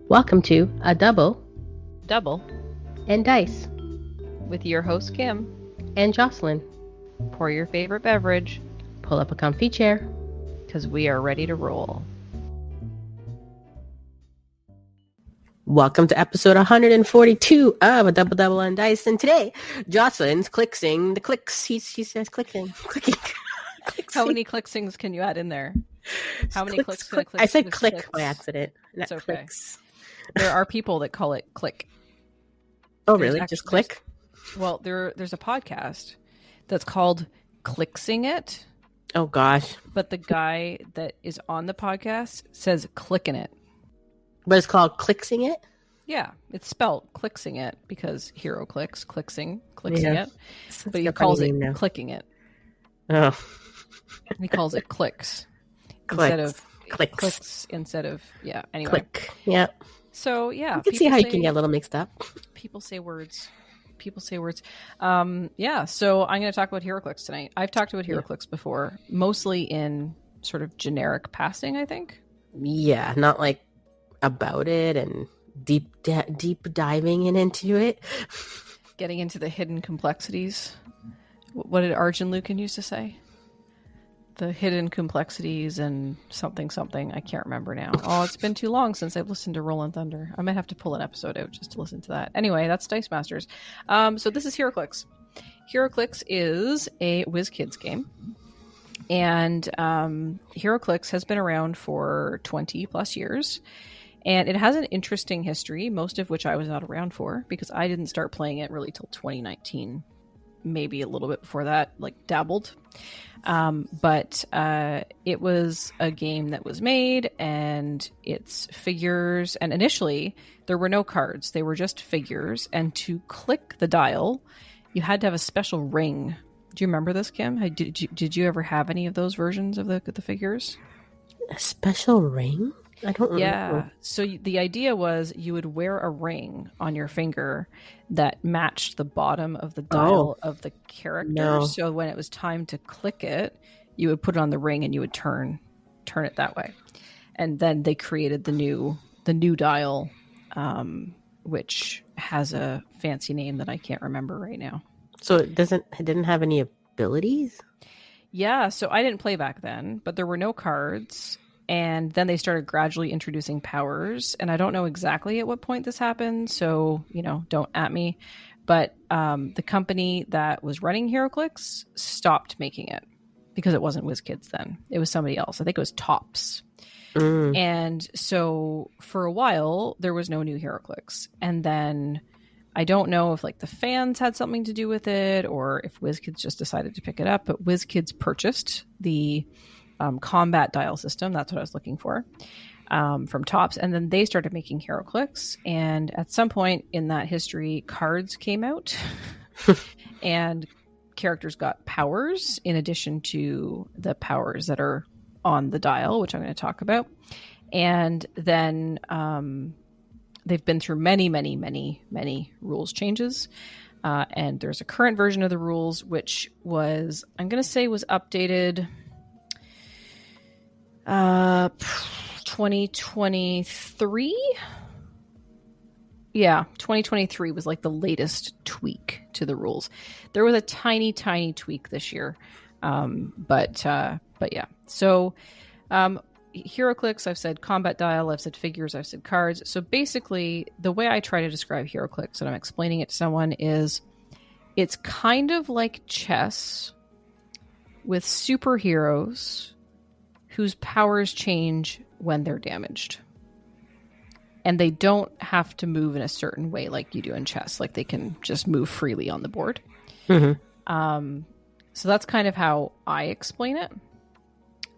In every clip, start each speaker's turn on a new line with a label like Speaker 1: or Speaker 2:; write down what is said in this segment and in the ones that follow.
Speaker 1: Welcome to A Double
Speaker 2: Double
Speaker 1: and Dice
Speaker 2: with your host Kim.
Speaker 1: and Jocelyn.
Speaker 2: Pour your favorite beverage
Speaker 1: Pull up a comfy chair.
Speaker 2: because we are ready to roll.
Speaker 1: Welcome to episode 142 of A Double and Dice. And today, Jocelyn's clixing the clicks. She says clicking.
Speaker 2: How many clicksings can you add in there? How many clicks can a click?
Speaker 1: I said click by accident. Not
Speaker 2: It's okay.
Speaker 1: clicks.
Speaker 2: There are people that call it click.
Speaker 1: Oh,
Speaker 2: There's
Speaker 1: really?
Speaker 2: actually-
Speaker 1: Just click?
Speaker 2: Well, there's a podcast that's called Clixing It,
Speaker 1: Oh, gosh.
Speaker 2: but the guy that is on the podcast says clicking it.
Speaker 1: But it's called clixing it?
Speaker 2: Yeah, it's spelled Clixing It because Heroclix, Clixing
Speaker 1: Yeah.
Speaker 2: it. But he calls it clicking it.
Speaker 1: Oh,
Speaker 2: He calls it clicks.
Speaker 1: clicks.
Speaker 2: Instead of
Speaker 1: Clicks.
Speaker 2: instead of anyway.
Speaker 1: Click. Yeah.
Speaker 2: So yeah,
Speaker 1: You can see how you can get a little mixed up.
Speaker 2: People say words. Yeah, so I'm going to talk about Heroclix tonight. I've talked about Heroclix before, mostly in sort of generic passing, I think.
Speaker 1: Yeah, not like about it and deep diving into it.
Speaker 2: Getting into the hidden complexities. What did Arjun Lucan used to say? The hidden complexities and something. I can't remember now. Oh, it's been too long since I've listened to Roll & Thunder. I might have to pull an episode out just to listen to that. Anyway, that's Dice Masters. So this is Heroclix. Heroclix is a WizKids game. And Heroclix has been around for 20 plus years. And it has an interesting history, most of which I was not around for because I didn't start playing it really till 2019. Maybe a little bit before that, like dabbled. But it was a game that was made and it's figures. And initially there were no cards. They were just figures. And to click the dial, you had to have a special ring. Do you remember this, Kim? Did you ever have any of those versions of the figures?
Speaker 1: A special ring? I don't remember.
Speaker 2: Yeah. So the idea was you would wear a ring on your finger that matched the bottom of the dial of the character.
Speaker 1: No.
Speaker 2: So when it was time to click it, you would put it on the ring and you would turn it that way. And then they created the new dial, which has a fancy name that I can't remember right now.
Speaker 1: So it didn't have any abilities?
Speaker 2: Yeah. So I didn't play back then, but there were no cards. And then they started gradually introducing powers. And I don't know exactly at what point this happened. So, don't at me. But the company that was running Heroclix stopped making it because it wasn't WizKids then. It was somebody else. I think it was Tops. And so for a while, there was no new Heroclix. And then I don't know if the fans had something to do with it or if WizKids just decided to pick it up. But WizKids purchased the combat dial system. That's what I was looking for from Tops. And then they started making Heroclix. And at some point in that history, cards came out and characters got powers in addition to the powers that are on the dial, which I'm going to talk about. And then they've been through many rules changes. And there's a current version of the rules, which was updated 2023. Yeah, 2023 was the latest tweak to the rules. There was a tiny tweak this year. But yeah. So Heroclix, I've said combat dial, I've said figures, I've said cards. So basically the way I try to describe Heroclix and I'm explaining it to someone is it's kind of like chess with superheroes whose powers change when they're damaged. And they don't have to move in a certain way like you do in chess. They can just move freely on the board. Mm-hmm. So that's kind of how I explain it.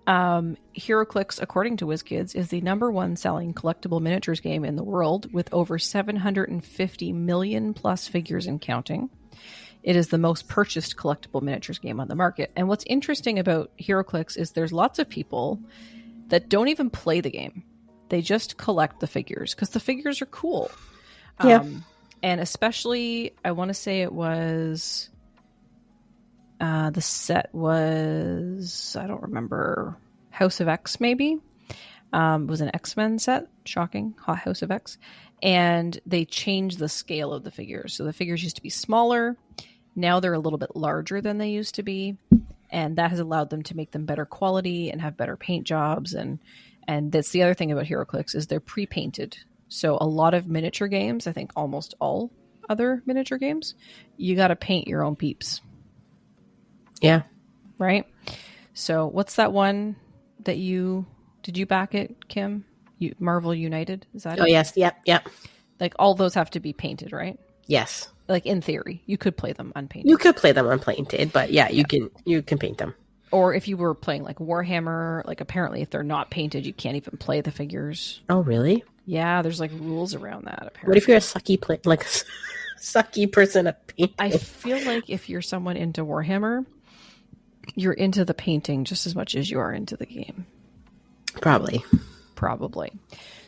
Speaker 2: Heroclix, according to WizKids, is the #1 selling collectible miniatures game in the world with over 750 million plus figures and counting. It is the most purchased collectible miniatures game on the market. And what's interesting about Heroclix is there's lots of people that don't even play the game. They just collect the figures because the figures are cool.
Speaker 1: Yeah.
Speaker 2: And especially, I want to say it was, the set was, I don't remember, House of X maybe. It was an X-Men set. Shocking. House of X. And they changed the scale of the figures. So the figures used to be smaller. Now they're a little bit larger than they used to be. And that has allowed them to make them better quality and have better paint jobs. And that's the other thing about Heroclix is they're pre-painted. So a lot of miniature games, I think almost all other miniature games, you got to paint your own peeps.
Speaker 1: Yeah.
Speaker 2: Right? So what's that one that did you back it, Kim? Marvel United? Is that it?
Speaker 1: Oh, yes. Yep.
Speaker 2: Like all those have to be painted, right?
Speaker 1: Yes.
Speaker 2: Like in theory, you could play them unpainted.
Speaker 1: You could play them unpainted, but you can paint them.
Speaker 2: Or if you were playing like Warhammer, like apparently if they're not painted, you can't even play the figures.
Speaker 1: Oh, really?
Speaker 2: Yeah, there's like rules around that. Apparently.
Speaker 1: What if you're a sucky person at painting?
Speaker 2: I feel like if you're someone into Warhammer, you're into the painting just as much as you are into the game.
Speaker 1: Probably.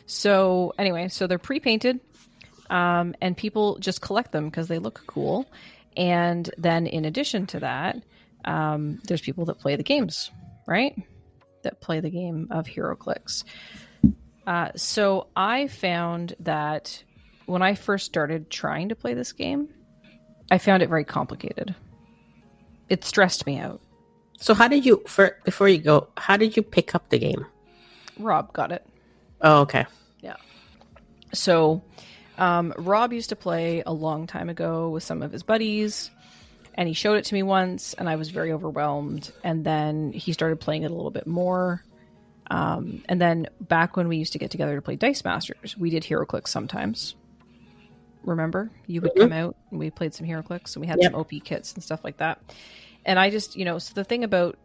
Speaker 2: So anyway, so they're pre-painted, and people just collect them because they look cool. And then in addition to that, there's people that play the games, right? That play the game of Heroclix. So I found that when I first started trying to play this game, I found it very complicated. It stressed me out.
Speaker 1: So before you go, how did you pick up the game?
Speaker 2: Rob got it.
Speaker 1: Oh, okay.
Speaker 2: Yeah. So Rob used to play a long time ago with some of his buddies, and he showed it to me once, and I was very overwhelmed. And then he started playing it a little bit more. And then back when we used to get together to play Dice Masters, we did Heroclix sometimes. Remember? You would come out and we played some Heroclix, and we had some OP kits and stuff like that. And I just, so the thing about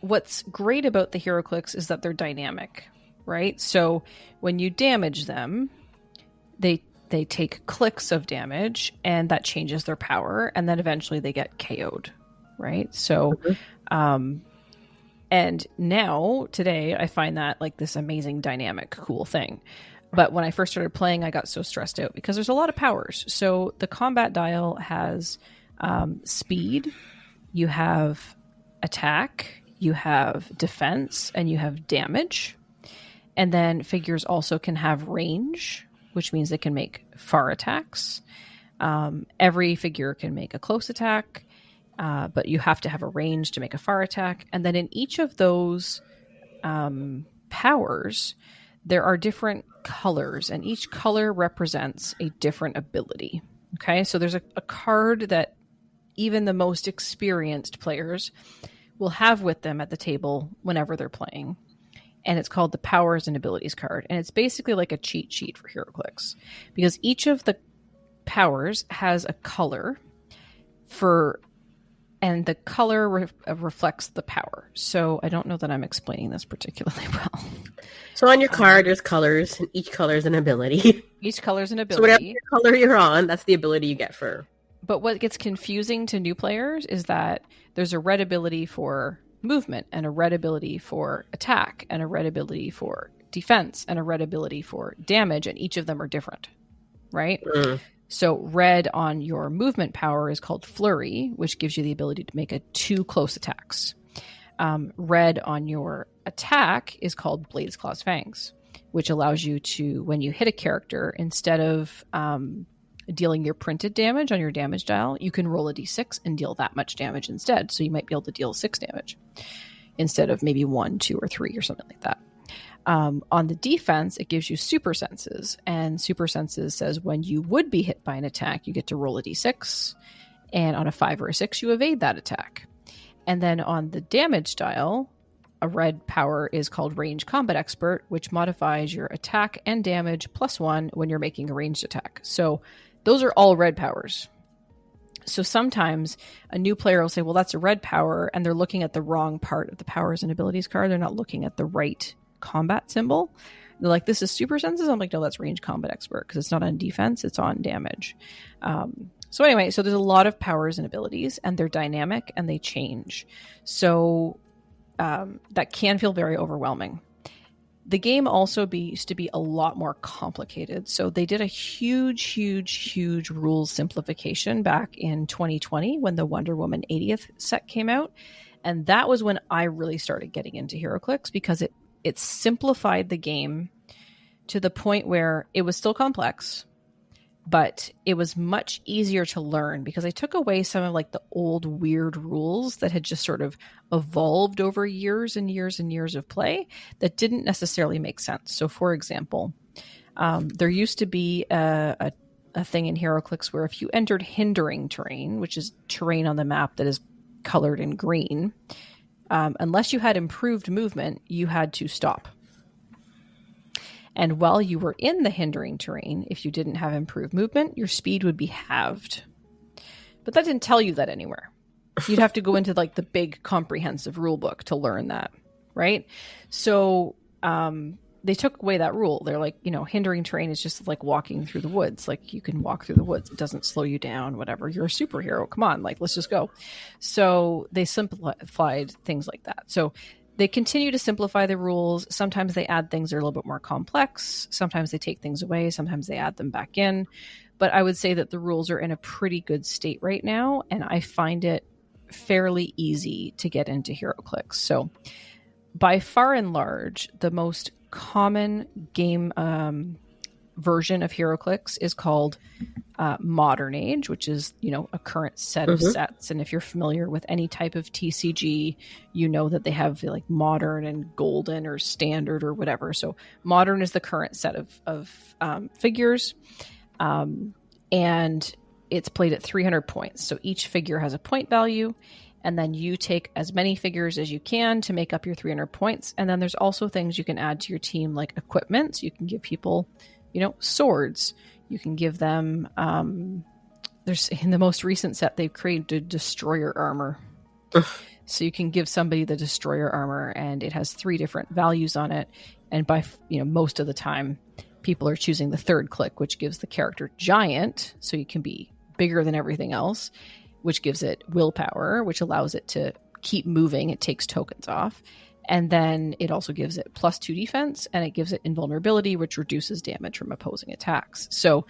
Speaker 2: what's great about the Heroclix is that they're dynamic, right? So when you damage them, they take clicks of damage, and that changes their power, and then eventually they get KO'd, right? So, and now today I find that like this amazing, dynamic, cool thing. But when I first started playing, I got so stressed out because there's a lot of powers. So the combat dial has speed, you have attack, you have defense, and you have damage. And then figures also can have range, which means they can make far attacks. Every figure can make a close attack, but you have to have a range to make a far attack. And then in each of those powers, there are different colors, and each color represents a different ability. Okay, so there's a card that even the most experienced players will have with them at the table whenever they're playing. And it's called the Powers and Abilities card. And it's basically like a cheat sheet for Heroclix, because each of the powers has a color and the color reflects the power. So I don't know that I'm explaining this particularly well.
Speaker 1: So on your card, there's colors, and each color is an ability.
Speaker 2: Each color is an ability.
Speaker 1: So whatever color you're on, that's the ability you get for.
Speaker 2: But what gets confusing to new players is that there's a red ability for movement, and a red ability for attack, and a red ability for defense, and a red ability for damage, and each of them are different, right? So red on your movement power is called Flurry, which gives you the ability to make 2 close attacks. Red on your attack is called Blades, Claws, Fangs, which allows you to, when you hit a character, instead of dealing your printed damage on your damage dial, you can roll a d6 and deal that much damage instead. So you might be able to deal 6 damage instead of maybe 1, 2, or 3 or something like that. On the defense, it gives you super senses, and super senses says when you would be hit by an attack, you get to roll a d6, and on a 5 or a 6, you evade that attack. And then on the damage dial, a red power is called Range Combat Expert, which modifies your attack and damage +1 when you're making a ranged attack. So those are all red powers. So sometimes a new player will say, well, that's a red power, and they're looking at the wrong part of the powers and abilities card. They're not looking at the right combat symbol. They're like, this is super senses. I'm like, no, that's Range Combat Expert, because it's not on defense, it's on damage. So anyway, so there's a lot of powers and abilities, and they're dynamic and they change. So that can feel very overwhelming. The game also used to be a lot more complicated. So they did a huge rules simplification back in 2020 when the Wonder Woman 80th set came out. And that was when I really started getting into Heroclix, because it simplified the game to the point where it was still complex, but it was much easier to learn because I took away some of like the old weird rules that had just sort of evolved over years and years and years of play that didn't necessarily make sense. So for example, there used to be a thing in Heroclix where if you entered hindering terrain, which is terrain on the map that is colored in green, unless you had improved movement, you had to stop. And while you were in the hindering terrain, if you didn't have improved movement, your speed would be halved. But that didn't tell you that anywhere. You'd have to go into like the big comprehensive rule book to learn that, right? So they took away that rule. They're like, hindering terrain is just like walking through the woods. Like you can walk through the woods. It doesn't slow you down, whatever. You're a superhero. Come on, like let's just go. So they simplified things like that. So they continue to simplify the rules. Sometimes they add things that are a little bit more complex. Sometimes they take things away. Sometimes they add them back in. But I would say that the rules are in a pretty good state right now, and I find it fairly easy to get into Heroclix. So by far and large, the most common game version of Heroclix is called Modern Age, which is, a current set of sets. And if you're familiar with any type of TCG, you know that they have like modern and golden or standard or whatever. So modern is the current set of figures. And it's played at 300 points. So each figure has a point value. And then you take as many figures as you can to make up your 300 points. And then there's also things you can add to your team, like equipment. So you can give people, swords. You can give them, there's in the most recent set, they've created destroyer armor. So you can give somebody the destroyer armor and it has 3 different values on it. And by, most of the time, people are choosing the third click, which gives the character giant. So you can be bigger than everything else, which gives it willpower, which allows it to keep moving. It takes tokens off. And then it also gives it +2 defense, and it gives it invulnerability, which reduces damage from opposing attacks. So,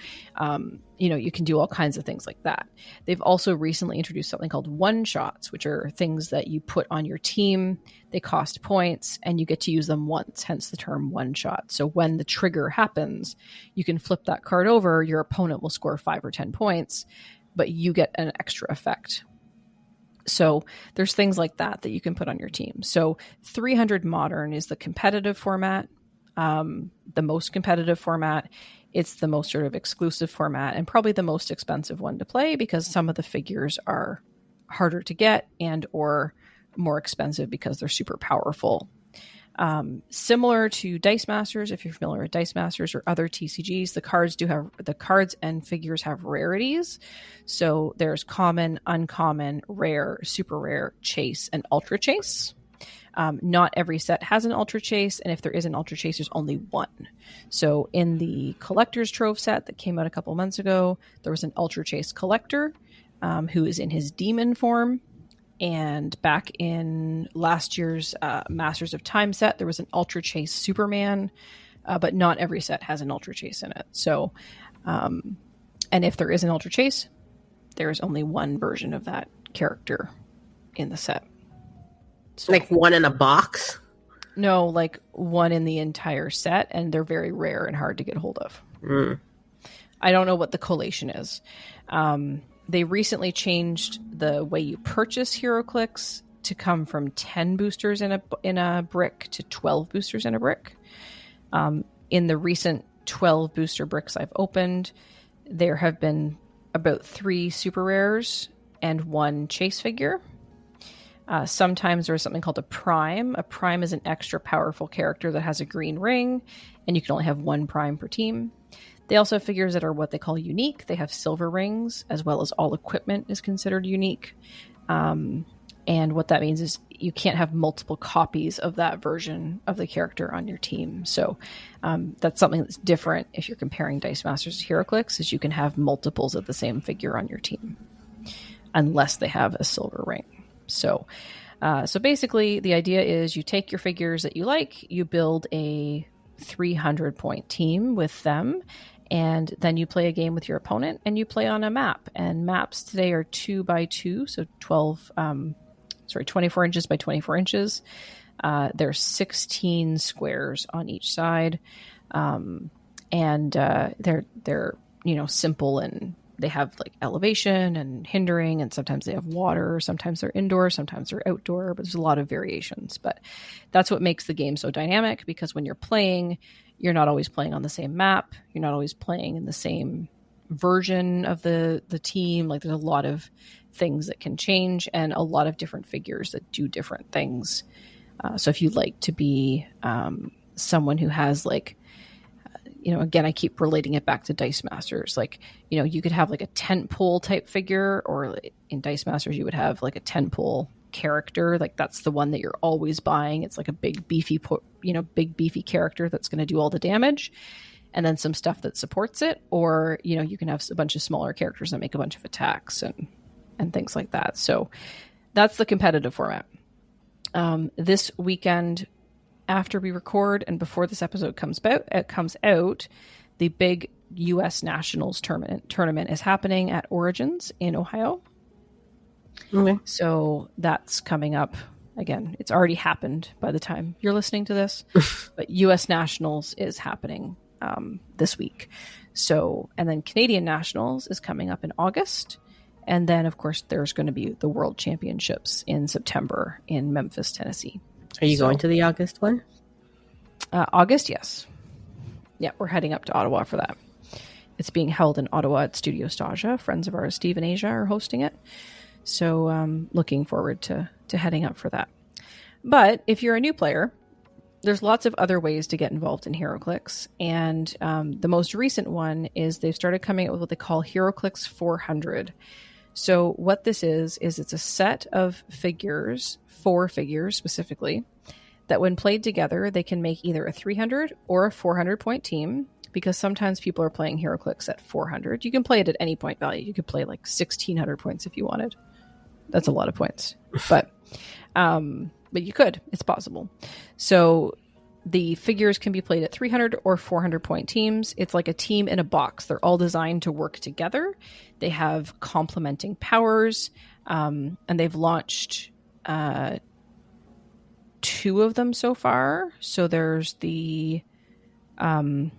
Speaker 2: you can do all kinds of things like that. They've also recently introduced something called one-shots, which are things that you put on your team. They cost points, and you get to use them once, hence the term one-shot. So when the trigger happens, you can flip that card over. Your opponent will score 5 or 10 points, but you get an extra effect. So there's things like that you can put on your team. So 300 Modern is the competitive format, the most competitive format. It's the most sort of exclusive format and probably the most expensive one to play because some of the figures are harder to get and or more expensive because they're super powerful. Similar to Dice Masters, if you're familiar with Dice Masters or other TCGs, the cards and figures have rarities. So there's common, uncommon, rare, super rare, chase, and ultra chase. Not every set has an ultra chase, and if there is an ultra chase, there's only one. So in the Collector's Trove set that came out a couple months ago, there was an ultra chase collector who is in his demon form. And back in last year's Masters of Time set, there was an Ultra Chase Superman, but not every set has an Ultra Chase in it. So, and if there is an Ultra Chase, there is only one version of that character in the set.
Speaker 1: So, like one in a box?
Speaker 2: No, like one in the entire set, and they're very rare and hard to get hold of. I don't know what the collation is. They recently changed the way you purchase Heroclix to come from 10 boosters in a brick to 12 boosters in a brick. In the recent 12 booster bricks I've opened, there have been about 3 super rares and 1 chase figure. Sometimes there's something called a prime. A prime is an extra powerful character that has a green ring, and you can only have 1 prime per team. They also have figures that are what they call unique. They have silver rings, as well as all equipment is considered unique. And what that means is you can't have multiple copies of that version of the character on your team. So that's something that's different if you're comparing Dice Masters to Heroclix, is you can have multiples of the same figure on your team, unless they have a silver ring. So basically, the idea is you take your figures that you like, you build a 300-point team with them, and then you play a game with your opponent, and you play on a map. And maps today are 2x2, so 24 inches by 24 inches. There's 16 squares on each side, and they're simple, and they have like elevation and hindering, and sometimes they have water, sometimes they're indoor, sometimes they're outdoor, but there's a lot of variations. But that's what makes the game so dynamic, because when you're playing, you're not always playing on the same map. You're not always playing in the same version of the team. Like, there's a lot of things that can change, and a lot of different figures that do different things. So if you like to be someone who has like, again, I keep relating it back to Dice Masters. Like, you could have like a tent pole type figure, or in Dice Masters, you would have like a tent pole character. Like, that's the one that you're always buying. It's like a big beefy character that's going to do all the damage, and then some stuff that supports it. Or, you can have a bunch of smaller characters that make a bunch of attacks and things like that. So that's the competitive format. This weekend, after we record and before this episode comes out, the big U.S. Nationals tournament is happening at Origins in Ohio.
Speaker 1: Okay.
Speaker 2: So that's coming up. Again, it's already happened by the time you're listening to this, but U.S. Nationals is happening this week. So, and then Canadian Nationals is coming up in August. And then, of course, there's going to be the World Championships in September in Memphis, Tennessee.
Speaker 1: Are you going to the August one?
Speaker 2: August, yes. Yeah, we're heading up to Ottawa for that. It's being held in Ottawa at Studio Stasia. Friends of ours, Steve and Asia, are hosting it. So looking forward to heading up for that. But if you're a new player, there's lots of other ways to get involved in Heroclix. And the most recent one is they've started coming out with what they call Heroclix 400. So what this is it's a set of figures, 4 figures specifically, that when played together, they can make either a 300 or a 400 point team, because sometimes people are playing Heroclix at 400. You can play it at any point value. You could play like 1,600 points if you wanted. That's a lot of points, but you could. It's possible. So the figures can be played at 300 or 400 point teams. It's like a team in a box. They're all designed to work together. They have complementing powers, and they've launched 2 of them so far. So there's the Wakandan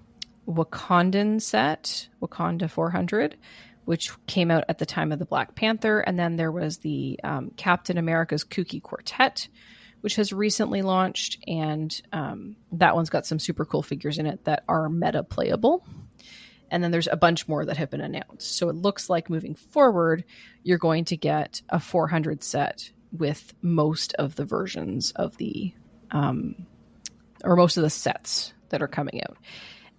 Speaker 2: set, Wakanda 400, which came out at the time of the Black Panther. And then there was the Captain America's Kooky Quartet, which has recently launched. And that one's got some super cool figures in it that are meta playable. And then there's a bunch more that have been announced. So it looks like moving forward, you're going to get a 400 set with most of the versions of the, or most of the sets that are coming out.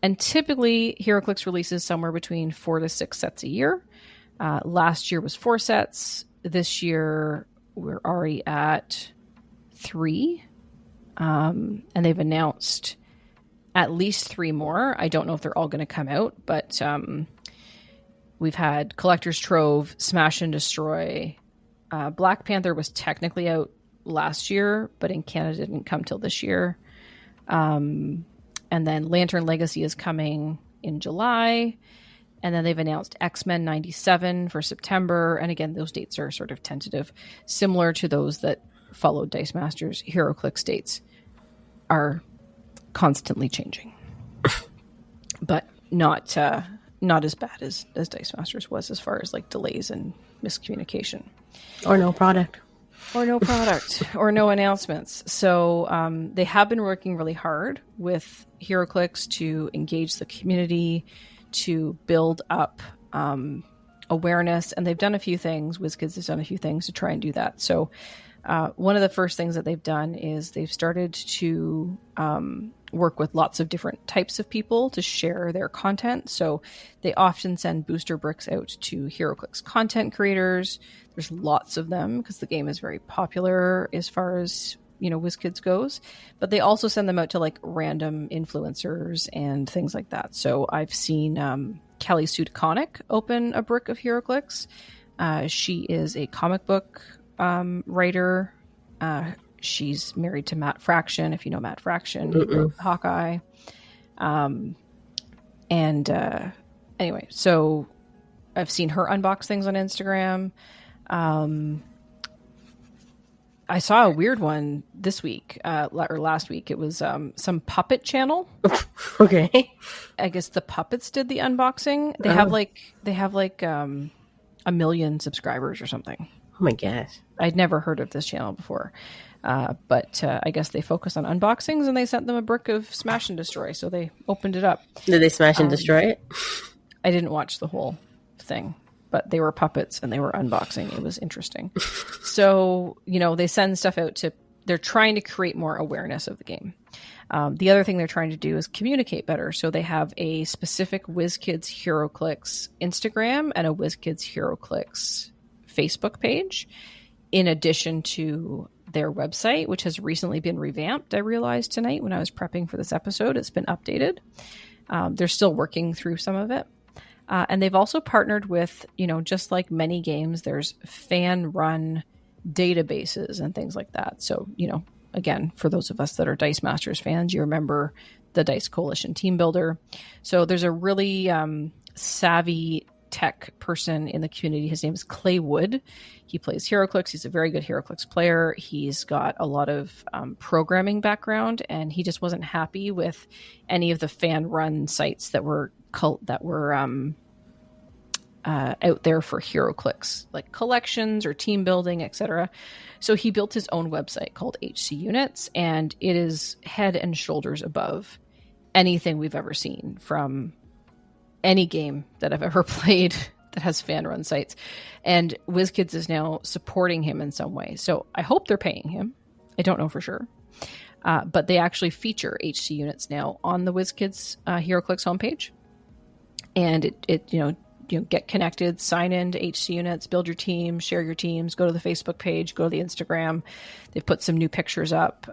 Speaker 2: And typically, Heroclix releases somewhere between 4 to 6 sets a year. Last year was 4 sets. This year, we're already at 3. And they've announced at least 3 more. I don't know if they're all going to come out, but we've had Collector's Trove, Smash and Destroy. Black Panther was technically out last year, but in Canada didn't come till this year. And then Lantern Legacy is coming in July. And then they've announced X-Men 97 for September. And again, those dates are sort of tentative, similar to those that followed Dice Masters. Heroclix dates are constantly changing, but not as bad as Dice Masters was as far as like delays and miscommunication.
Speaker 1: Or no product.
Speaker 2: Or no product. Or no announcements. So they have been working really hard with Heroclix to engage the community, to build up awareness. And they've done a few things. WizKids has done a few things to try and do that. So one of the first things that they've done is they've started to work with lots of different types of people to share their content. So they often send booster bricks out to Heroclix content creators. There's lots of them because the game is very popular as far as, WizKids goes. But they also send them out to like random influencers and things like that. So I've seen Kelly Sudconic open a brick of Heroclix. She is a comic book writer. She's married to Matt Fraction, if you know Matt Fraction, he wrote Hawkeye. Anyway, so I've seen her unbox things on Instagram. I saw a weird one this week, or last week. It was some puppet channel.
Speaker 1: Okay.
Speaker 2: I guess the puppets did the unboxing. They have like 1 million subscribers or something.
Speaker 1: Oh my gosh.
Speaker 2: I'd never heard of this channel before. But I guess they focus on unboxings, and they sent them a brick of Smash and Destroy, so they opened it up.
Speaker 1: Did they smash and destroy it?
Speaker 2: I didn't watch the whole thing, but they were puppets and they were unboxing. It was interesting. So, they send stuff out they're trying to create more awareness of the game. The other thing they're trying to do is communicate better. So they have a specific WizKids Heroclix Instagram and a WizKids Heroclix Facebook page, in addition to their website, which has recently been revamped. I realized tonight when I was prepping for this episode, it's been updated. They're still working through some of it. And they've also partnered with, just like many games, there's fan-run databases and things like that. So, again, for those of us that are Dice Masters fans, you remember the Dice Coalition Team Builder. So there's a really savvy tech person in the community. His name is Clay Wood. He plays Heroclix. He's a very good Heroclix player. He's got a lot of programming background, and he just wasn't happy with any of the fan-run sites that were out there for Heroclix, like collections or team building, etc. So he built his own website called HC Units, and it is head and shoulders above anything we've ever seen from any game that I've ever played that has fan-run sites. And WizKids is now supporting him in some way. So I hope they're paying him. I don't know for sure. But they actually feature HC Units now on the WizKids Heroclix homepage. And it get connected, sign into HC Units, build your team, share your teams, go to the Facebook page, go to the Instagram. They've put some new pictures up.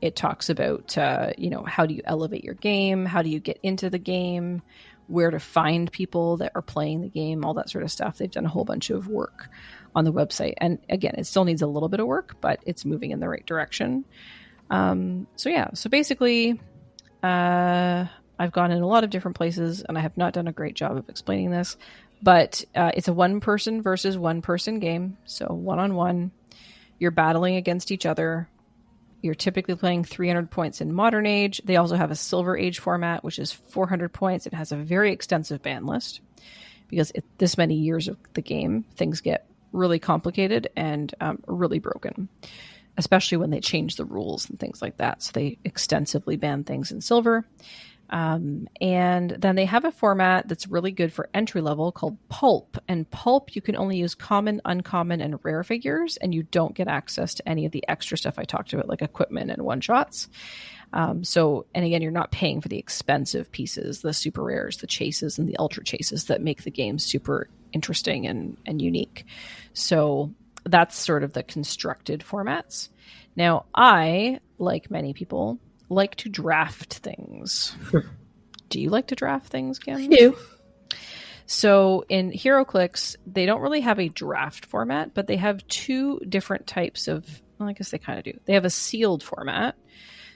Speaker 2: It talks about, how do you elevate your game? How do you get into the game? Where to find people that are playing the game, all that sort of stuff. They've done a whole bunch of work on the website. And again, it still needs a little bit of work, but it's moving in the right direction. So basically, I've gone in a lot of different places, and I have not done a great job of explaining this, but it's a one-person versus one-person game. So one-on-one, you're battling against each other. You're typically playing 300 points in Modern Age. They also have a Silver Age format, which is 400 points. It has a very extensive ban list because this many years of the game, things get really complicated and really broken, especially when they change the rules and things like that. So they extensively ban things in Silver. And then they have a format that's really good for entry level called Pulp. And Pulp, you can only use common, uncommon, and rare figures, and you don't get access to any of the extra stuff I talked about, like equipment and one-shots. And again, you're not paying for the expensive pieces, the super rares, the chases, and the ultra chases that make the game super interesting and unique. So that's sort of the constructed formats. Now, I, like many people, like to draft things. Do you like to draft things, Kim?
Speaker 1: I do.
Speaker 2: So in Heroclix, they don't really have a draft format, but they have two different types of, well, I guess they kind of do. They have a sealed format.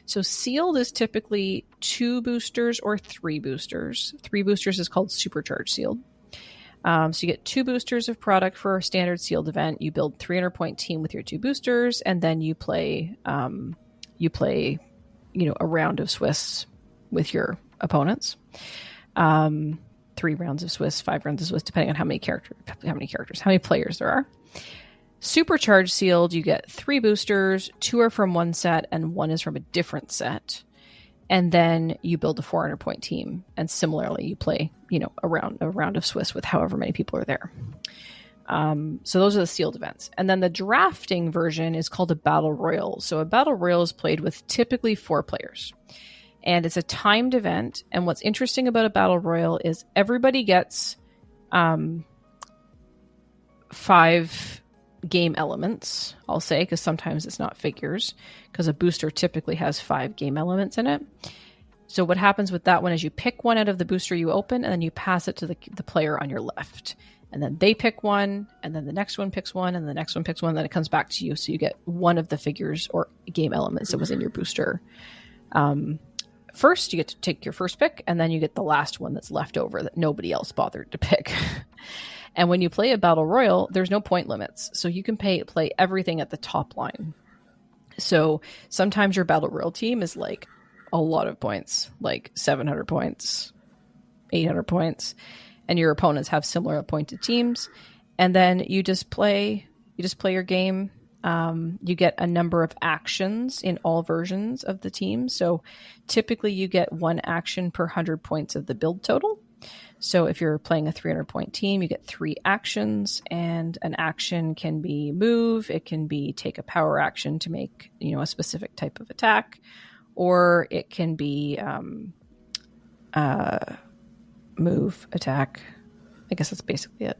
Speaker 2: So sealed is typically 2 boosters or 3 boosters. 3 boosters is called supercharged sealed. So you get 2 boosters of product for a standard sealed event. You build 300-point team with your 2 boosters, and then you play a round of Swiss with your opponents. 3 rounds of Swiss, 5 rounds of Swiss, depending on how many players there are. Supercharged sealed, you get 3 boosters, 2 are from one set and 1 is from a different set. And then you build a 400-point team. And similarly, you play, a round of Swiss with however many people are there. So those are the sealed events. And then the drafting version is called a battle royal. So a battle royal is played with typically 4 players. And it's a timed event. And what's interesting about a battle royal is everybody gets 5 game elements, I'll say, because sometimes it's not figures, because a booster typically has 5 game elements in it. So what happens with that one is you pick one out of the booster you open, and then you pass it to the player on your left. And then they pick one, and then the next one picks one, and the next one picks one, and then it comes back to you. So you get one of the figures or game elements that was in your booster. First, you get to take your first pick, and then you get the last one that's left over that nobody else bothered to pick. And when you play a battle royal, there's no point limits. So you can play everything at the top line. So sometimes your battle royal team is like a lot of points, like 700 points, 800 points, and your opponents have similar appointed teams. And then you just play your game. You get a number of actions in all versions of the team. So typically you get one action per 100 points of the build total. So if you're playing a 300 point team, you get 3 actions, and an action can be move. It can be take a power action to make, a specific type of attack, or it can be move, attack. I guess that's basically it.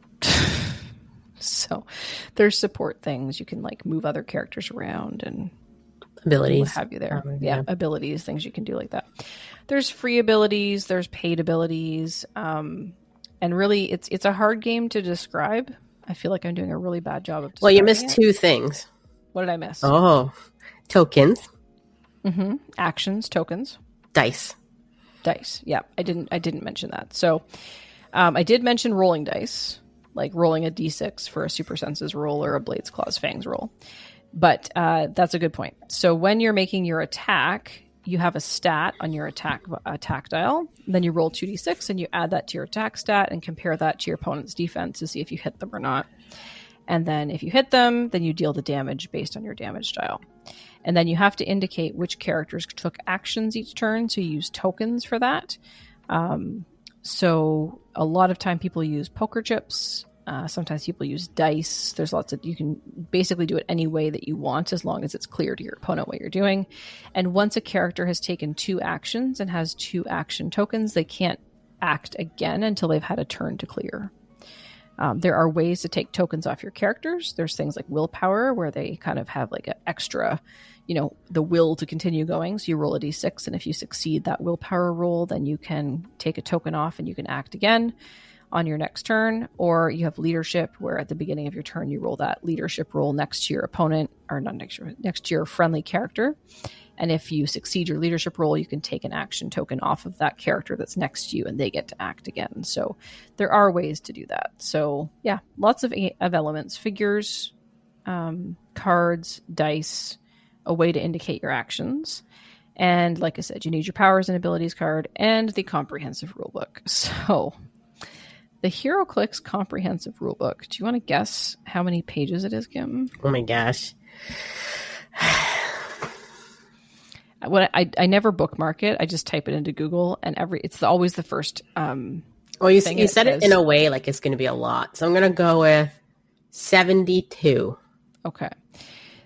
Speaker 2: So there's support things. You can like move other characters around and
Speaker 1: abilities,
Speaker 2: what have you there. Yeah, abilities, things you can do like that. There's free abilities, there's paid abilities, and really it's a hard game to describe. I feel like I'm doing a really bad job of describing.
Speaker 1: Well, you missed 2 things.
Speaker 2: What did I miss?
Speaker 1: Oh, tokens.
Speaker 2: Mm-hmm. Actions, tokens,
Speaker 1: dice.
Speaker 2: Yeah, I didn't mention that. So I did mention rolling dice, like rolling a d6 for a super senses roll or a blades claws fangs roll. But that's a good point. So when you're making your attack, you have a stat on your attack dial. Then you roll 2d6 and you add that to your attack stat and compare that to your opponent's defense to see if you hit them or not. And then if you hit them, then you deal the damage based on your damage dial. And then you have to indicate which characters took actions each turn. So you use tokens for that. So a lot of time people use poker chips. Sometimes people use dice. There's lots of, you can basically do it any way that you want as long as it's clear to your opponent what you're doing. And once a character has taken 2 actions and has 2 action tokens, they can't act again until they've had a turn to clear. There are ways to take tokens off your characters. There's things like willpower where they kind of have like an extra, the will to continue going. So you roll a d6, and if you succeed that willpower roll, then you can take a token off and you can act again on your next turn. Or you have leadership, where at the beginning of your turn you roll that leadership roll next to your opponent, or not next to your friendly character. And if you succeed your leadership roll, you can take an action token off of that character that's next to you, and they get to act again. So there are ways to do that. So yeah, lots of elements: figures, cards, dice, a way to indicate your actions. And like I said, you need your powers and abilities card and the comprehensive rulebook. So the Heroclix comprehensive rulebook. Do you want to guess how many pages it is, Kim?
Speaker 1: Oh my gosh.
Speaker 2: I never bookmark it. I just type it into Google, and it's always the first.
Speaker 1: Well, you said it in a way like it's going to be a lot, so I'm going to go with 72.
Speaker 2: Okay,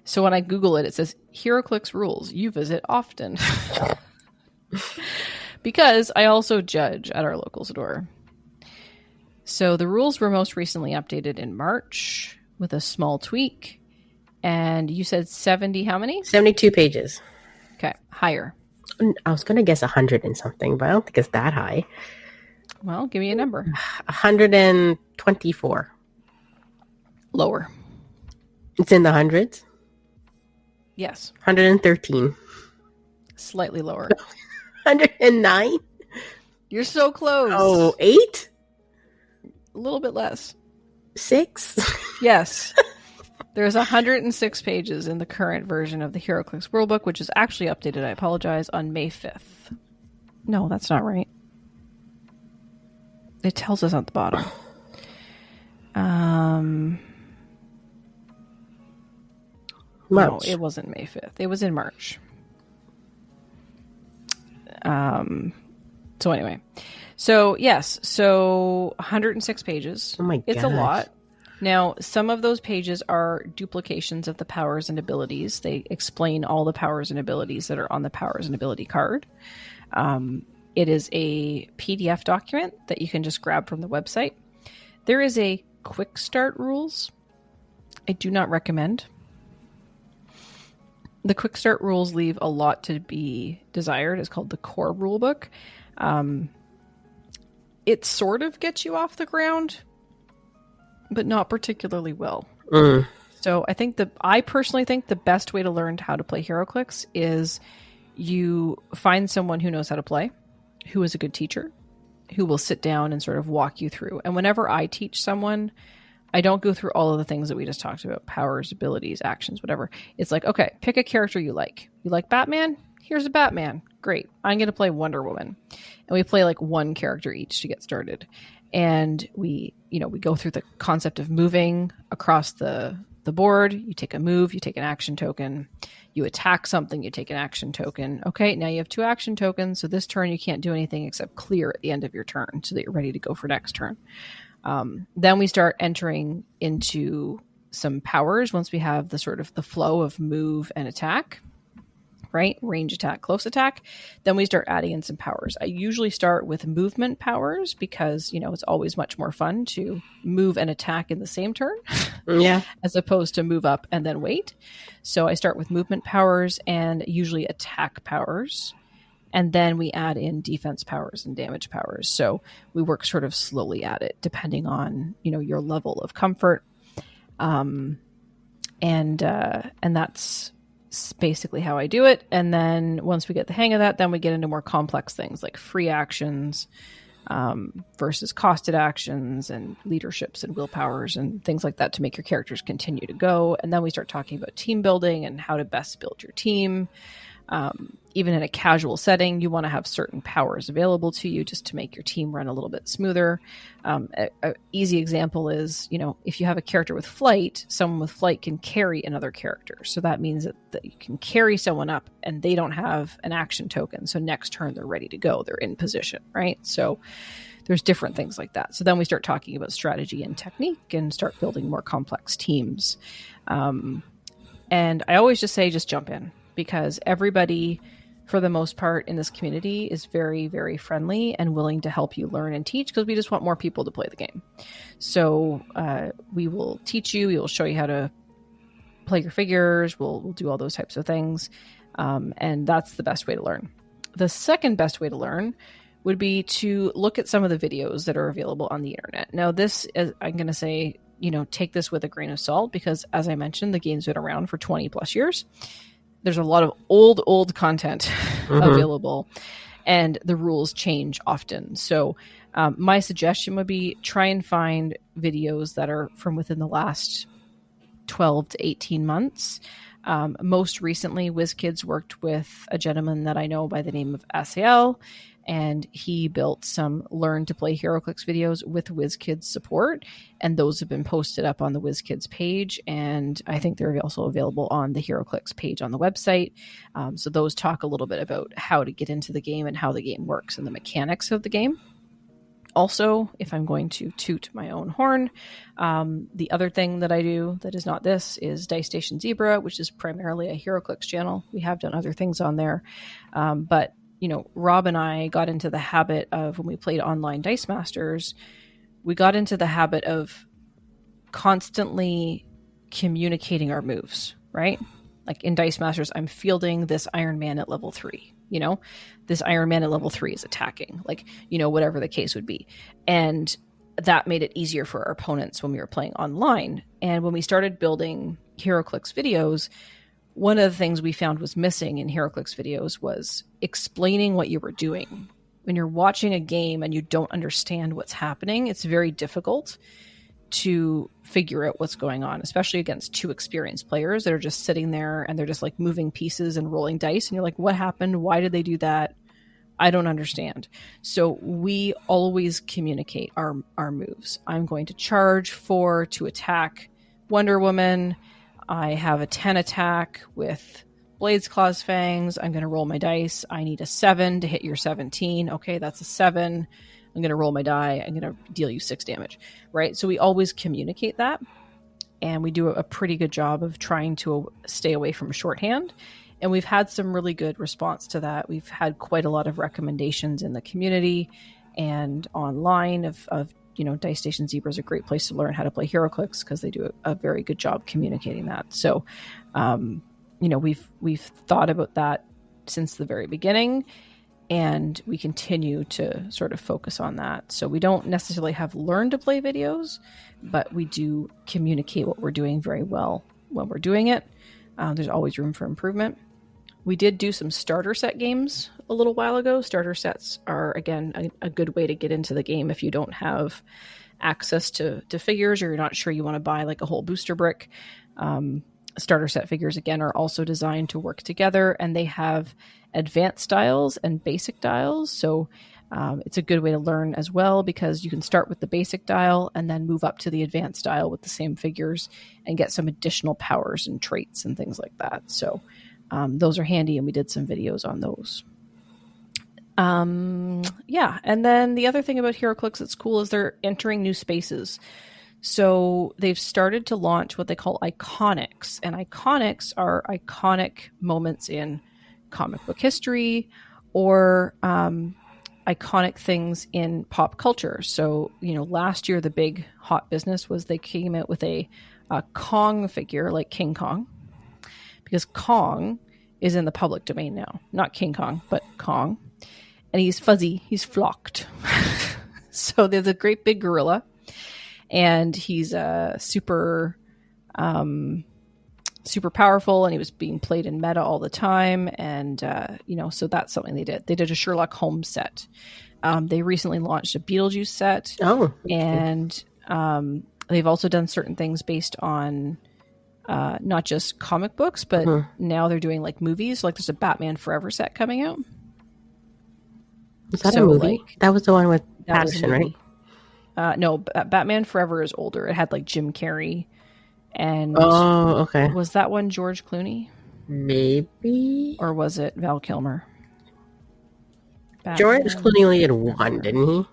Speaker 2: so when I Google it, it says Heroclix rules. You visit often, because I also judge at our local store. So the rules were most recently updated in March with a small tweak, and you said 70. How many?
Speaker 1: 72 pages.
Speaker 2: Okay, higher.
Speaker 1: I was going to guess 100 and something, but I don't think it's that high.
Speaker 2: Well, give me a number.
Speaker 1: 124.
Speaker 2: Lower.
Speaker 1: It's in the hundreds?
Speaker 2: Yes.
Speaker 1: 113.
Speaker 2: Slightly lower.
Speaker 1: 109?
Speaker 2: You're so close.
Speaker 1: Oh, 8?
Speaker 2: A little bit less.
Speaker 1: 6?
Speaker 2: Yes. There's 106 pages in the current version of the Heroclix Rulebook, which is actually updated, I apologize, on May 5th. No, that's not right. It tells us at the bottom.
Speaker 1: March.
Speaker 2: No, it wasn't May 5th. It was in March. So anyway. So, yes. So, 106 pages.
Speaker 1: Oh my gosh.
Speaker 2: It's a lot. Now, some of those pages are duplications of the powers and abilities. They explain all the powers and abilities that are on the powers and ability card. It is a PDF document that you can just grab from the website. There is a quick start rules. I do not recommend. The quick start rules leave a lot to be desired. It's called the core rulebook. It sort of gets you off the ground, but not particularly well. So I personally think the best way to learn how to play Heroclix is you find someone who knows how to play, who is a good teacher, who will sit down and sort of walk you through. And whenever I teach someone, I don't go through all of the things that we just talked about, powers, abilities, actions, whatever. It's like, okay, pick a character you like. You like Batman? Here's a Batman. Great. I'm going to play Wonder Woman. And we play like one character each to get started. And we go through the concept of moving across the board. You take a move, you take an action token. You attack something, you take an action token. Okay, now you have 2 action tokens. So this turn you can't do anything except clear at the end of your turn so that you're ready to go for next turn. Then we start entering into some powers once we have the sort of the flow of move and attack, right? Range attack, close attack. Then we start adding in some powers. I usually start with movement powers because, it's always much more fun to move and attack in the same turn.
Speaker 1: Yeah.
Speaker 2: As opposed to move up and then wait. So I start with movement powers and usually attack powers. And then we add in defense powers and damage powers. So we work sort of slowly at it, depending on, your level of comfort. And that's basically how I do it. And then once we get the hang of that, then we get into more complex things like free actions versus costed actions and leaderships and willpowers and things like that to make your characters continue to go. And then we start talking about team building and how to best build your team. Even in a casual setting, you want to have certain powers available to you just to make your team run a little bit smoother. An easy example is, if you have a character with flight, someone with flight can carry another character. So that means that you can carry someone up and they don't have an action token. So next turn, they're ready to go. They're in position, right? So there's different things like that. So then we start talking about strategy and technique and start building more complex teams. And I always just say, just jump in. Because everybody, for the most part, in this community is very, very friendly and willing to help you learn and teach because we just want more people to play the game. So we will teach you. We will show you how to play your figures. We'll do all those types of things. And that's the best way to learn. The second best way to learn would be to look at some of the videos that are available on the internet. Now, this is, I'm going to say, take this with a grain of salt because, as I mentioned, the game's been around for 20 plus years. There's a lot of old content available and the rules change often. So my suggestion would be try and find videos that are from within the last 12 to 18 months. Most recently, WizKids worked with a gentleman that I know by the name of Asiel, and he built some Learn to Play Heroclix videos with WizKids support, and those have been posted up on the WizKids page, and I think they're also available on the Heroclix page on the website. So those talk a little bit about how to get into the game and how the game works and the mechanics of the game. Also, if I'm going to toot my own horn, the other thing that I do that is not this is Dice Station Zebra, which is primarily a Heroclix channel. We have done other things on there, but Rob and I got into the habit of, when we played online Dice Masters, we got into the habit of constantly communicating our moves, right? Like in Dice Masters, I'm fielding this Iron Man at level 3. This Iron Man at level 3 is attacking, whatever the case would be. And that made it easier for our opponents when we were playing online. And when we started building Heroclix videos, one of the things we found was missing in Heroclix videos was explaining what you were doing. When you're watching a game and you don't understand what's happening, it's very difficult to figure out what's going on, especially against 2 experienced players that are just sitting there and they're just like moving pieces and rolling dice. And you're like, what happened? Why did they do that? I don't understand. So we always communicate our moves. I'm going to charge 4 to attack Wonder Woman. I have a 10 attack with Blades, Claws, Fangs. I'm going to roll my dice. I need a 7 to hit your 17. Okay, that's a 7. I'm going to roll my die. I'm going to deal you 6 damage, right? So we always communicate that, and we do a pretty good job of trying to stay away from shorthand. And we've had some really good response to that. We've had quite a lot of recommendations in the community and online of Dice Station Zebra is a great place to learn how to play Heroclix because they do a very good job communicating that. So, we've thought about that since the very beginning, and we continue to sort of focus on that. So we don't necessarily have Learn to Play videos, but we do communicate what we're doing very well when we're doing it. There's always room for improvement. We did do some starter set games a little while ago. Starter sets are, again, a good way to get into the game if you don't have access to figures or you're not sure you want to buy like a whole booster brick. Starter set figures, again, are also designed to work together, and they have advanced styles and basic dials. So it's a good way to learn as well, because you can start with the basic dial and then move up to the advanced dial with the same figures and get some additional powers and traits and things like that. So those are handy, and we did some videos on those. Yeah, and then the other thing about Heroclix that's cool is they're entering new spaces. So they've started to launch what they call iconics, and iconics are iconic moments in comic book history or iconic things in pop culture. So, last year the big hot business was they came out with a Kong figure, like King Kong, because Kong is in the public domain now. Not King Kong, but Kong. And he's fuzzy, he's flocked. So there's a great big gorilla, and he's super powerful, and he was being played in meta all the time. And, so that's something they did. They did a Sherlock Holmes set. They recently launched a Beetlejuice set.
Speaker 1: Oh,
Speaker 2: and they've also done certain things based on not just comic books, but now they're doing like movies. Like there's a Batman Forever set coming out.
Speaker 1: Is that a movie? That was the one with Patterson, right?
Speaker 2: No, Batman Forever is older. It had like Jim Carrey. And
Speaker 1: okay.
Speaker 2: Was that one George Clooney?
Speaker 1: Maybe.
Speaker 2: Or was it Val Kilmer?
Speaker 1: George Clooney only did one, didn't he?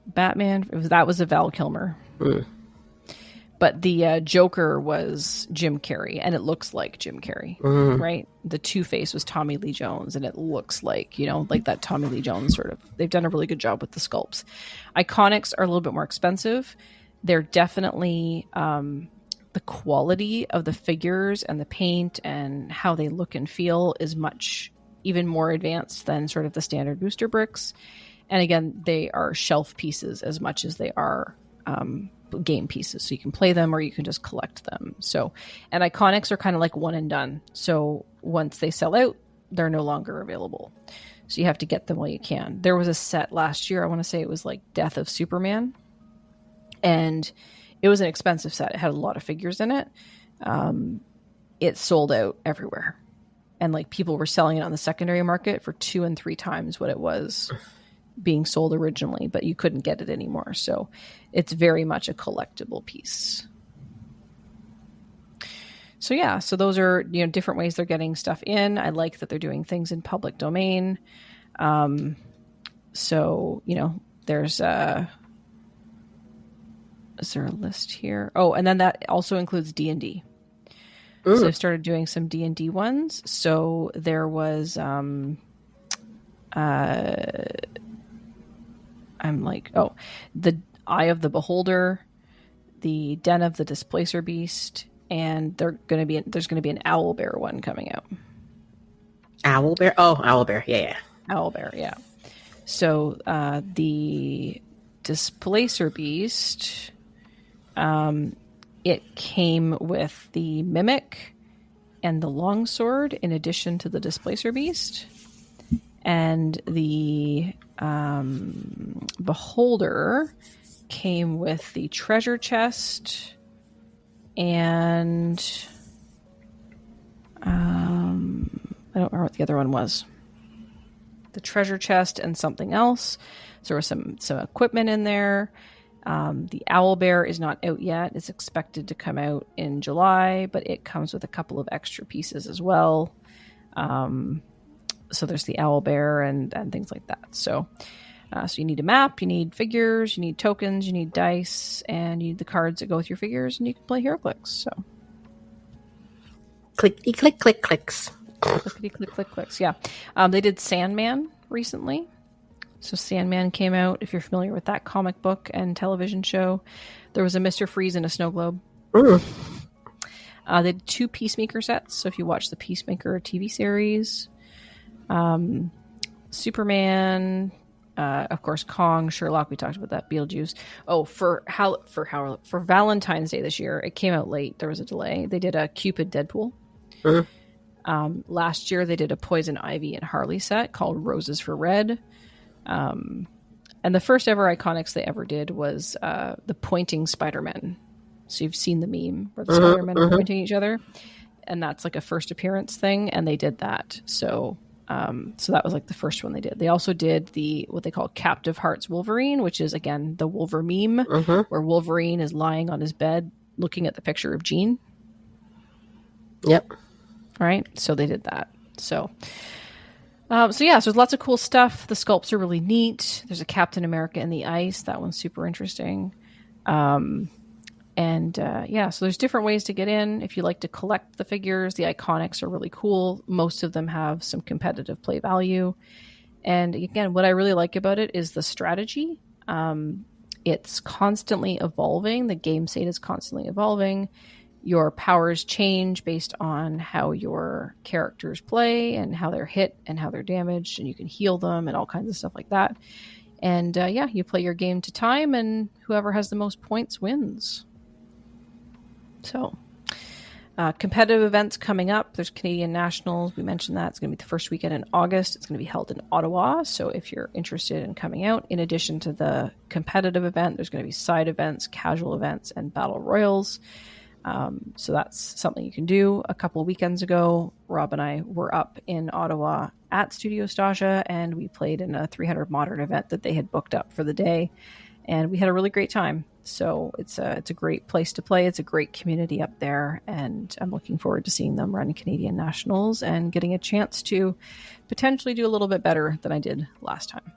Speaker 2: Batman, that was a Val Kilmer. But the Joker was Jim Carrey, and it looks like Jim Carrey, right? The Two-Face was Tommy Lee Jones, and it looks like, like that Tommy Lee Jones sort of. They've done a really good job with the sculpts. Iconics are a little bit more expensive. They're definitely the quality of the figures and the paint and how they look and feel is much even more advanced than sort of the standard booster bricks. And again, they are shelf pieces as much as they are game pieces. So you can play them or you can just collect them. So, and iconics are kind of like one and done. So once they sell out, they're no longer available. So you have to get them while you can. There was a set last year, I want to say it was like Death of Superman. And it was an expensive set. It had a lot of figures in it. It sold out everywhere. And like people were selling it on the secondary market for 2 and 3 times what it was being sold originally, but you couldn't get it anymore. So it's very much a collectible piece. So yeah, so those are, different ways they're getting stuff in. I like that they're doing things in public domain. So, there's is there a list here? Oh, and then that also includes D&D. So they've started doing some D&D ones. So there was, I'm like, the Eye of the Beholder, the Den of the Displacer Beast, and there's going to be an Owlbear one coming out.
Speaker 1: Owlbear? Oh, Owlbear. Yeah.
Speaker 2: Owlbear, yeah. So the Displacer Beast, it came with the Mimic and the Longsword in addition to the Displacer Beast. And the Beholder came with the Treasure Chest and I don't remember what the other one was. The Treasure Chest and something else. So there was some equipment in there. The Owlbear is not out yet. It's expected to come out in July, but it comes with a couple of extra pieces as well. So there's the Owlbear and things like that. So you need a map, you need figures, you need tokens, you need dice, and you need the cards that go with your figures, and you can play Heroclix. So
Speaker 1: Clickty click click clicks.
Speaker 2: Clickety click click clicks. Yeah, they did Sandman recently. So Sandman came out. If you're familiar with that comic book and television show, there was a Mr. Freeze and a snow globe. They did 2 Peacemaker sets. So if you watch the Peacemaker TV series, Superman, of course, Kong, Sherlock, we talked about that, Beetlejuice. Oh, for Valentine's Day this year, it came out late. There was a delay. They did a Cupid Deadpool. Last year they did a Poison Ivy and Harley set called Roses for Red. And the first ever Iconics they ever did was the pointing Spider-Men. So you've seen the meme where the Spider-Men are pointing at each other. And that's like a first appearance thing. And they did that. So that was like the first one they did. They also did what they call Captive Hearts Wolverine, which is, again, the Wolver meme, where Wolverine is lying on his bed looking at the picture of Jean.
Speaker 1: Yep.
Speaker 2: Right? So they did that. So there's lots of cool stuff. The sculpts are really neat. There's a Captain America in the ice. That one's super interesting. So there's different ways to get in. If you like to collect the figures, the Iconics are really cool. Most of them have some competitive play value. And again, what I really like about it is the strategy. It's constantly evolving. The game state is constantly evolving. Your powers change based on how your characters play and how they're hit and how they're damaged, and you can heal them and all kinds of stuff like that. And you play your game to time, and whoever has the most points wins. So, competitive events coming up. There's Canadian Nationals. We mentioned that. It's going to be the first weekend in August. It's going to be held in Ottawa. So if you're interested in coming out, in addition to the competitive event, there's going to be side events, casual events, and battle royals. So that's something you can do. A couple of weekends ago, Rob and I were up in Ottawa at Studio Stasha, and we played in a 300 Modern event that they had booked up for the day. And we had a really great time. So it's a great place to play. It's a great community up there. And I'm looking forward to seeing them run Canadian Nationals and getting a chance to potentially do a little bit better than I did last time.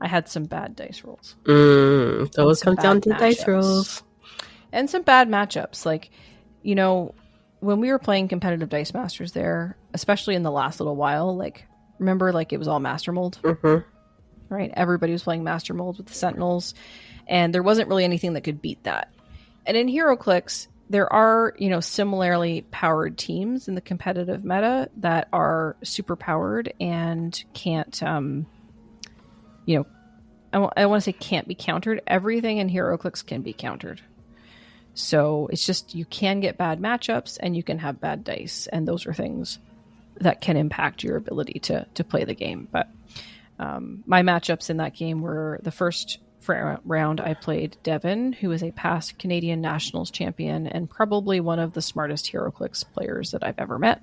Speaker 2: I had some bad dice rolls.
Speaker 1: It always comes down to dice rolls.
Speaker 2: And some bad matchups. Like, when we were playing competitive Dice Masters there, especially in the last little while, like, remember, like, it was all Master Mold? Right? Everybody was playing Master Mold with the Sentinels, and there wasn't really anything that could beat that. And in Heroclix, there are, similarly powered teams in the competitive meta that are super powered and can't, I want to say can't be countered. Everything in Heroclix can be countered. So it's just, you can get bad matchups and you can have bad dice. And those are things that can impact your ability to play the game. But my matchups in that game were the first round I played Devin, who is a past Canadian Nationals champion and probably one of the smartest Heroclix players that I've ever met.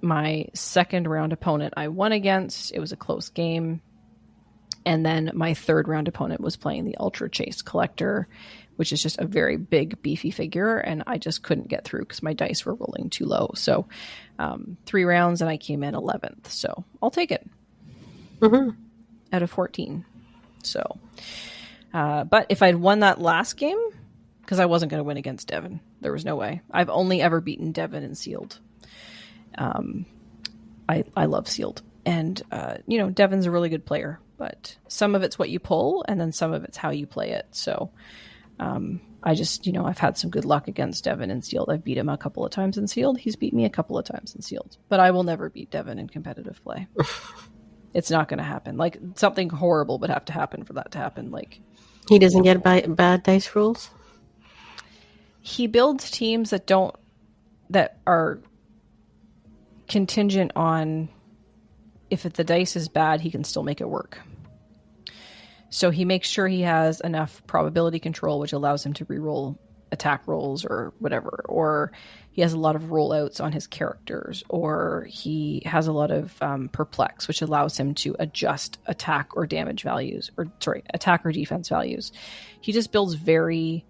Speaker 2: My second round opponent I won against. It was a close game. And then my third round opponent was playing the Ultra Chase Collector, which is just a very big, beefy figure. And I just couldn't get through because my dice were rolling too low. So 3 rounds and I came in 11th. So I'll take it out of 14. So, but if I'd won that last game, because I wasn't going to win against Devin, there was no way. I've only ever beaten Devin in Sealed. I love Sealed. And, Devin's a really good player. But some of it's what you pull, and then some of it's how you play it. So I just, I've had some good luck against Devin in Sealed. I've beat him a couple of times in Sealed. He's beat me a couple of times in Sealed. But I will never beat Devin in competitive play. It's not going to happen. Like, something horrible would have to happen for that to happen. Like,
Speaker 1: he doesn't get bad dice rolls?
Speaker 2: He builds teams that are contingent on, if the dice is bad, he can still make it work. So he makes sure he has enough probability control, which allows him to reroll attack rolls or whatever. Or he has a lot of rollouts on his characters. Or he has a lot of perplex, which allows him to adjust attack or damage values. Attack or defense values. He just builds very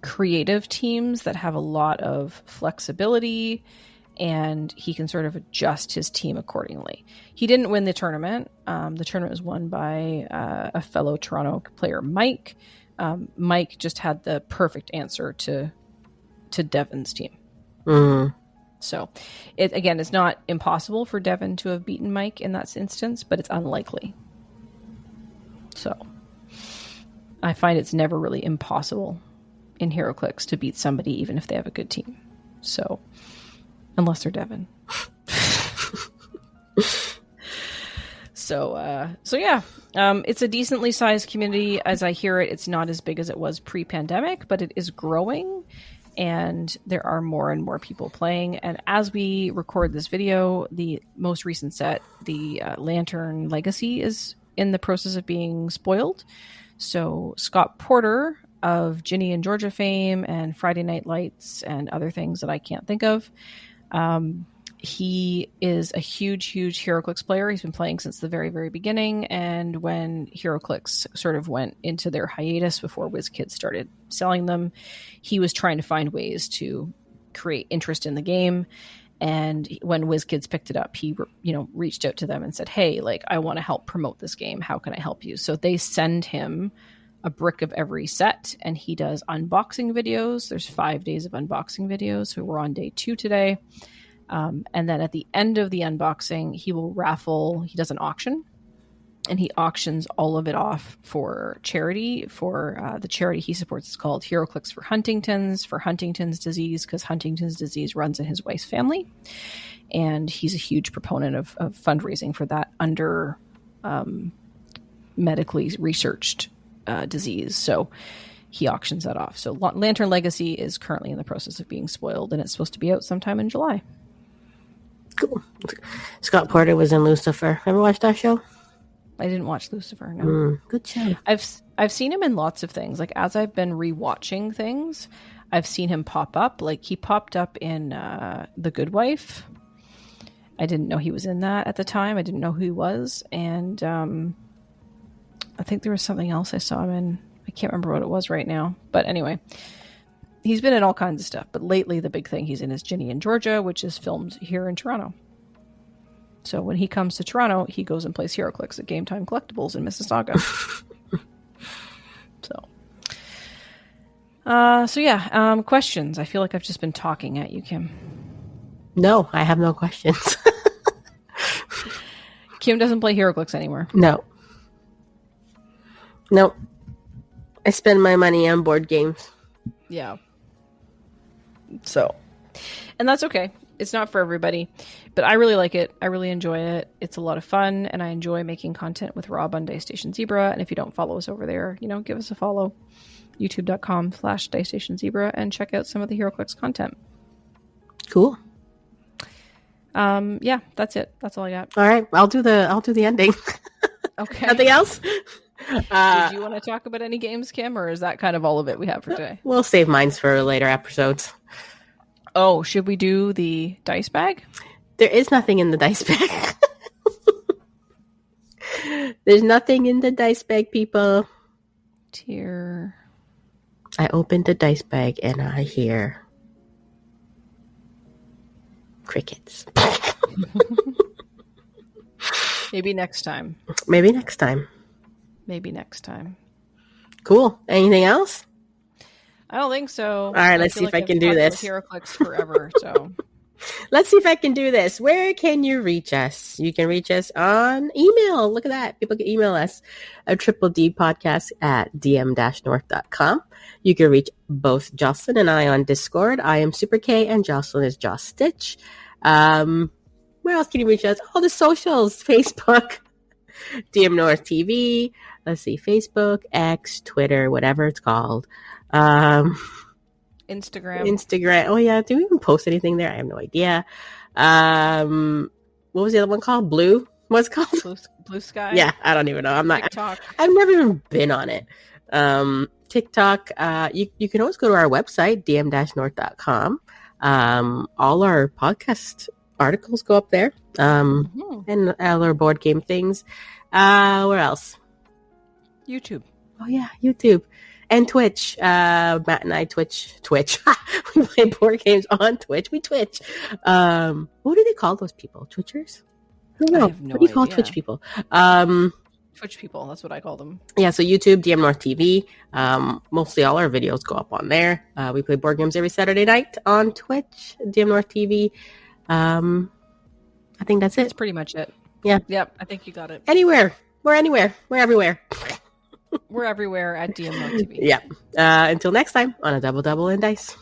Speaker 2: creative teams that have a lot of flexibility, and he can sort of adjust his team accordingly. He didn't win the tournament. The tournament was won by a fellow Toronto player, Mike. Mike just had the perfect answer to Devin's team. So, it's not impossible for Devin to have beaten Mike in that instance, but it's unlikely. So, I find it's never really impossible in Heroclix to beat somebody, even if they have a good team. So, unless they're Devin. So yeah, it's a decently sized community. As I hear it, it's not as big as it was pre-pandemic, but it is growing, and there are more and more people playing. And as we record this video, the most recent set, the Lantern Legacy, is in the process of being spoiled. So Scott Porter of Ginny and Georgia fame and Friday Night Lights and other things that I can't think of, he is a huge Heroclix player. He's been playing since the very, very beginning. And when Heroclix sort of went into their hiatus before WizKids started selling them, he was trying to find ways to create interest in the game. And when WizKids picked it up, he, reached out to them and said, hey, like, I want to help promote this game. How can I help you? So they send him a brick of every set, and he does unboxing videos. There's 5 days of unboxing videos. So we're on day 2 today. And then at the end of the unboxing, he will raffle. He does an auction, and he auctions all of it off for charity. For the charity he supports is called Heroclix for Huntington's disease, because Huntington's disease runs in his wife's family. And he's a huge proponent of fundraising for that under medically researched disease. So he auctions that off. So Lantern Legacy is currently in the process of being spoiled, and it's supposed to be out sometime in July.
Speaker 1: Cool. Scott Porter was in Lucifer. Ever watched that show?
Speaker 2: I didn't watch Lucifer. No.
Speaker 1: Good show.
Speaker 2: I've seen him in lots of things. Like, as I've been rewatching things, I've seen him pop up. Like, he popped up in The Good Wife. I didn't know he was in that at the time. I didn't know who he was. And I think there was something else I saw him in. I can't remember what it was right now. But anyway, he's been in all kinds of stuff. But lately, the big thing he's in is Ginny in Georgia, which is filmed here in Toronto. So when he comes to Toronto, he goes and plays Heroclix at Game Time Collectibles in Mississauga. So yeah, questions. I feel like I've just been talking at you, Kim.
Speaker 1: No, I have no questions.
Speaker 2: Kim doesn't play Heroclix anymore.
Speaker 1: No. Nope. I spend my money on board games.
Speaker 2: Yeah. So, and that's okay. It's not for everybody, but I really like it. I really enjoy it. It's a lot of fun, and I enjoy making content with Rob on Dice Station Zebra. And if you don't follow us over there, give us a follow. YouTube.com/Dice Station Zebra, and check out some of the Heroclix content.
Speaker 1: Cool.
Speaker 2: Yeah, that's it. That's all I got.
Speaker 1: All right. I'll do the ending.
Speaker 2: Okay.
Speaker 1: Nothing else?
Speaker 2: Did you want to talk about any games, Kim, or is that kind of all of it we have for today?
Speaker 1: We'll save mines for later episodes.
Speaker 2: Oh, should we do the dice bag?
Speaker 1: There is nothing in the dice bag. There's nothing in the dice bag, people.
Speaker 2: Dear.
Speaker 1: I opened the dice bag and I hear crickets.
Speaker 2: Maybe next time.
Speaker 1: Maybe next time.
Speaker 2: Maybe next time.
Speaker 1: Cool. Anything else?
Speaker 2: I don't think so.
Speaker 1: All right, let's see if I can do this.
Speaker 2: Heroclix forever, so.
Speaker 1: Let's see if I can do this. Where can you reach us? You can reach us on email. Look at that. People can email us at triple-d-podcast@dm-north.com. You can reach both Jocelyn and I on Discord. I am Super K and Jocelyn is Joss Stitch. Where else can you reach us? All the socials. Facebook, DM North TV. Let's see. Facebook, X, Twitter, whatever it's called. Instagram. Oh yeah. Do we even post anything there? I have no idea. What was the other one called? Blue? What's it called?
Speaker 2: Blue Sky?
Speaker 1: Yeah. I don't even know. I'm not.
Speaker 2: TikTok.
Speaker 1: I've never even been on it. TikTok. You can always go to our website, dm-north.com. All our podcast articles go up there. And all our board game things. Where else?
Speaker 2: YouTube.
Speaker 1: Oh yeah, YouTube. And Twitch. Matt and I Twitch. We play board games on Twitch. We Twitch. What do they call those people? Twitchers? I don't know. What do you call Twitch people?
Speaker 2: Twitch people. That's what I call them.
Speaker 1: Yeah, so YouTube, DM North TV. Mostly all our videos go up on there. We play board games every Saturday night on Twitch, DM North TV. I think that's it.
Speaker 2: That's pretty much it.
Speaker 1: Yeah.
Speaker 2: Yep, I think you got it.
Speaker 1: Anywhere. We're anywhere. We're everywhere.
Speaker 2: We're everywhere at DM North TV.
Speaker 1: Yeah. Until next time on A Double Double in Dice.